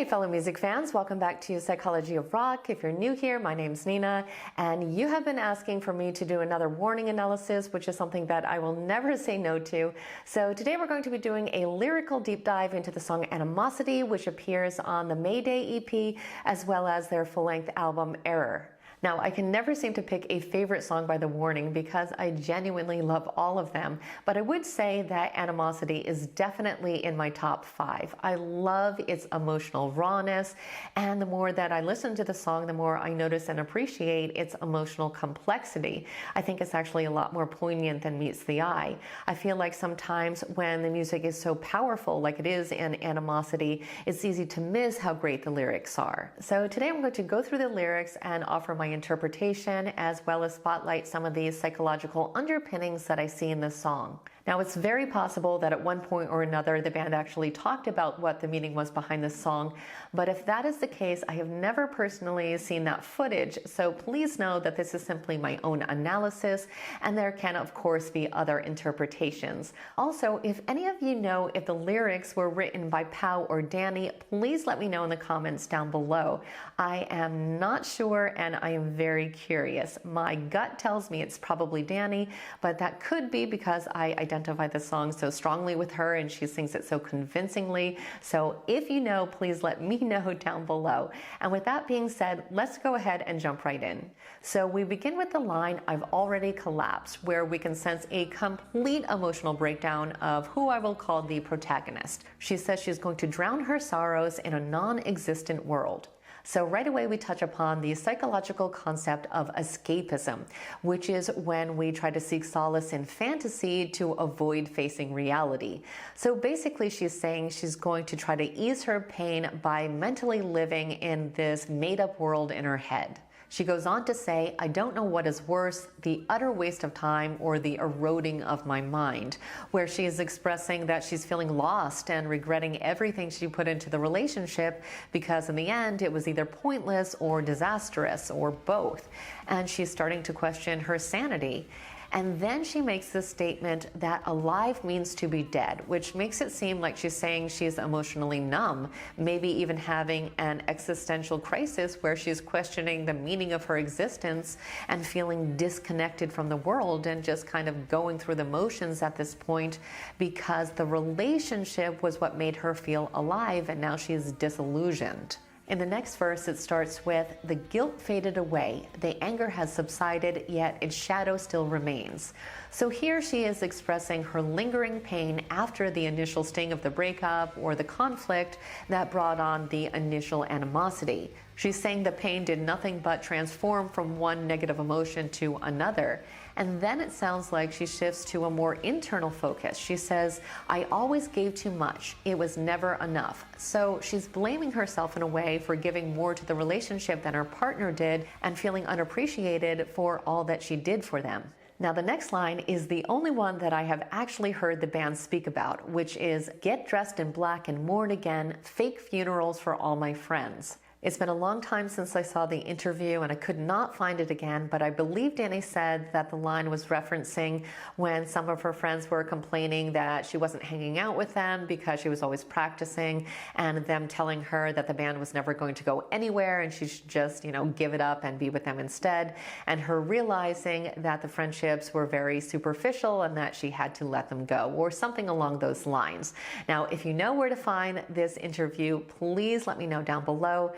Hey fellow music fans, welcome back to Psychology of Rock. If you're new here, my name's Nina, and you have been asking for me to do another warning analysis, which is something that I will never say no to. So today we're going to be doing a lyrical deep dive into the song Animosity, which appears on the Mayday EP, as well as their full-length album Error. Now, I can never seem to pick a favorite song by The Warning because I genuinely love all of them, but I would say that Animosity is definitely in my top 5. I love its emotional rawness, and the more that I listen to the song, the more I notice and appreciate its emotional complexity. I think it's actually a lot more poignant than meets the eye. I feel like sometimes when the music is so powerful, like it is in Animosity, it's easy to miss how great the lyrics are. So today I'm going to go through the lyrics and offer my interpretation, as well as spotlight some of the psychological underpinnings that I see in this song. Now, it's very possible that at one point or another the band actually talked about what the meaning was behind this song, but if that is the case, I have never personally seen that footage, so please know that this is simply my own analysis, and there can of course be other interpretations. Also, if any of you know if the lyrics were written by Pau or Dany, please let me know in the comments down below. I am not sure, and I am very curious. My gut tells me it's probably Dany, but that could be because I identify the song so strongly with her and she sings it so convincingly. So if you know, please let me know down below. And with that being said, let's go ahead and jump right in. So we begin with the line, "I've already collapsed," where we can sense a complete emotional breakdown of who I will call the protagonist. She says she's going to drown her sorrows in a non-existent world. So right away we touch upon the psychological concept of escapism, which is when we try to seek solace in fantasy to avoid facing reality. So basically she's saying she's going to try to ease her pain by mentally living in this made-up world in her head. She goes on to say, "I don't know what is worse, the utter waste of time or the eroding of my mind," where she is expressing that she's feeling lost and regretting everything she put into the relationship because in the end it was either pointless or disastrous or both. And she's starting to question her sanity. And then she makes this statement that alive means to be dead, which makes it seem like she's saying she's emotionally numb, maybe even having an existential crisis where she's questioning the meaning of her existence and feeling disconnected from the world and just kind of going through the motions at this point because the relationship was what made her feel alive and now she's disillusioned. In the next verse, it starts with, "The guilt faded away, the anger has subsided, yet its shadow still remains." So here she is expressing her lingering pain after the initial sting of the breakup or the conflict that brought on the initial animosity. She's saying the pain did nothing but transform from one negative emotion to another. And then it sounds like she shifts to a more internal focus. She says, "I always gave too much. It was never enough." So she's blaming herself in a way for giving more to the relationship than her partner did and feeling unappreciated for all that she did for them. Now the next line is the only one that I have actually heard the band speak about, which is, "Get dressed in black and mourn again, fake funerals for all my friends." It's been a long time since I saw the interview and I could not find it again, but I believe Dany said that the line was referencing when some of her friends were complaining that she wasn't hanging out with them because she was always practicing, and them telling her that the band was never going to go anywhere and she should just, give it up and be with them instead, and her realizing that the friendships were very superficial and that she had to let them go, or something along those lines. Now, if you know where to find this interview, please let me know down below.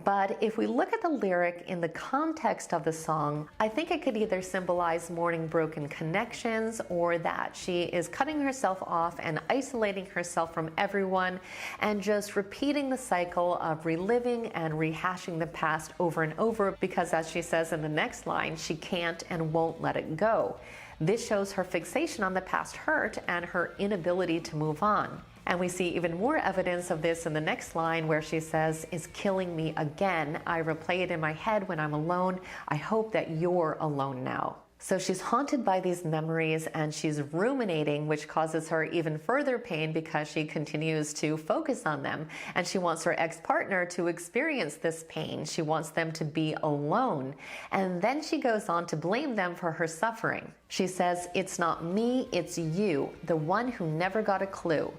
But if we look at the lyric in the context of the song, I think it could either symbolize mourning broken connections or that she is cutting herself off and isolating herself from everyone and just repeating the cycle of reliving and rehashing the past over and over because, as she says in the next line, she can't and won't let it go. This shows her fixation on the past hurt and her inability to move on. And we see even more evidence of this in the next line where she says, "Is killing me again. I replay it in my head when I'm alone. I hope that you're alone now." So she's haunted by these memories and she's ruminating, which causes her even further pain because she continues to focus on them. And she wants her ex-partner to experience this pain. She wants them to be alone. And then she goes on to blame them for her suffering. She says, "It's not me, it's you, the one who never got a clue.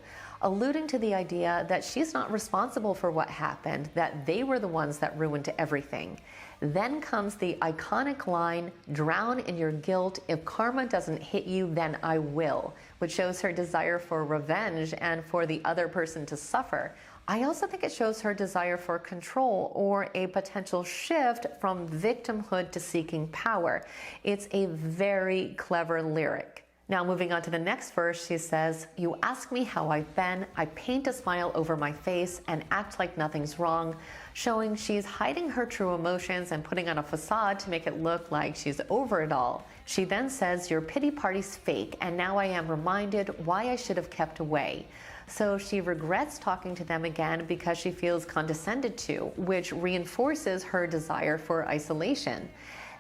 alluding to the idea that she's not responsible for what happened, that they were the ones that ruined everything. Then comes the iconic line, "Drown in your guilt. If karma doesn't hit you, then I will," which shows her desire for revenge and for the other person to suffer. I also think it shows her desire for control or a potential shift from victimhood to seeking power. It's a very clever lyric. Now, moving on to the next verse, she says, "You ask me how I've been, I paint a smile over my face and act like nothing's wrong," showing she's hiding her true emotions and putting on a facade to make it look like she's over it all. She then says, "Your pity party's fake, and now I am reminded why I should have kept away." So she regrets talking to them again because she feels condescended to, which reinforces her desire for isolation.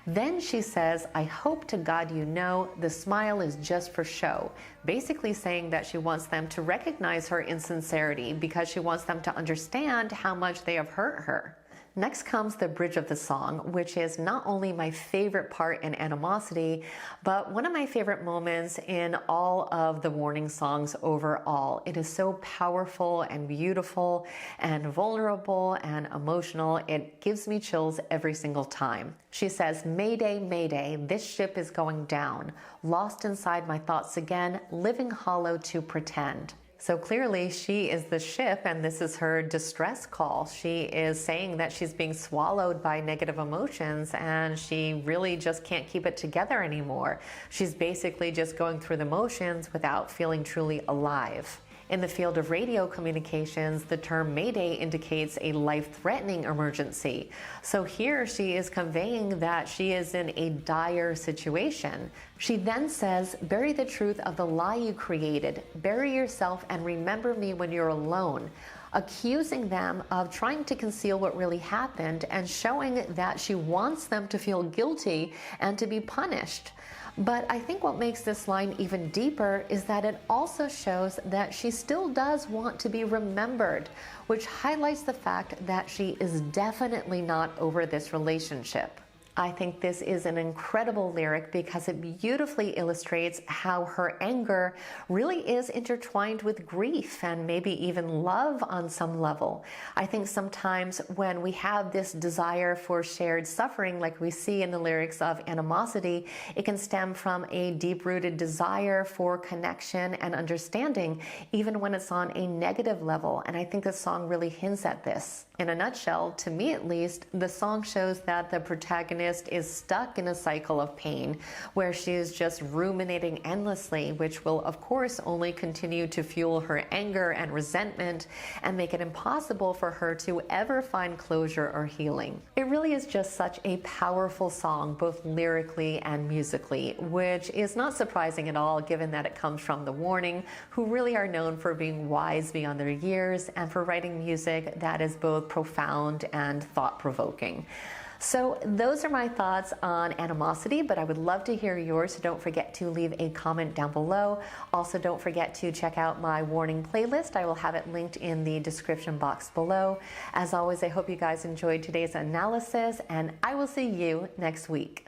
Then she says, "I hope to God you know the smile is just for show," basically saying that she wants them to recognize her insincerity because she wants them to understand how much they have hurt her. Next comes the bridge of the song, which is not only my favorite part in Animosity, but one of my favorite moments in all of the Warning songs overall. It is so powerful and beautiful and vulnerable and emotional. It gives me chills every single time. She says, "Mayday, mayday, this ship is going down. Lost inside my thoughts again, living hollow to pretend." So clearly she is the ship and this is her distress call. She is saying that she's being swallowed by negative emotions and she really just can't keep it together anymore. She's basically just going through the motions without feeling truly alive. In the field of radio communications, the term Mayday indicates a life-threatening emergency. So here she is conveying that she is in a dire situation. She then says, "Bury the truth of the lie you created. Bury yourself and remember me when you're alone," accusing them of trying to conceal what really happened and showing that she wants them to feel guilty and to be punished. But I think what makes this line even deeper is that it also shows that she still does want to be remembered, which highlights the fact that she is definitely not over this relationship. I think this is an incredible lyric because it beautifully illustrates how her anger really is intertwined with grief and maybe even love on some level. I think sometimes when we have this desire for shared suffering, like we see in the lyrics of Animosity, it can stem from a deep-rooted desire for connection and understanding, even when it's on a negative level. And I think the song really hints at this. In a nutshell, to me at least, the song shows that the protagonist is stuck in a cycle of pain where she is just ruminating endlessly, which will of course only continue to fuel her anger and resentment and make it impossible for her to ever find closure or healing. It really is just such a powerful song, both lyrically and musically, which is not surprising at all given that it comes from The Warning, who really are known for being wise beyond their years and for writing music that is both profound and thought-provoking. So those are my thoughts on Animosity, but I would love to hear yours, so don't forget to leave a comment down below. Also, don't forget to check out my Warning playlist. I will have it linked in the description box below. As always, I hope you guys enjoyed today's analysis, and I will see you next week.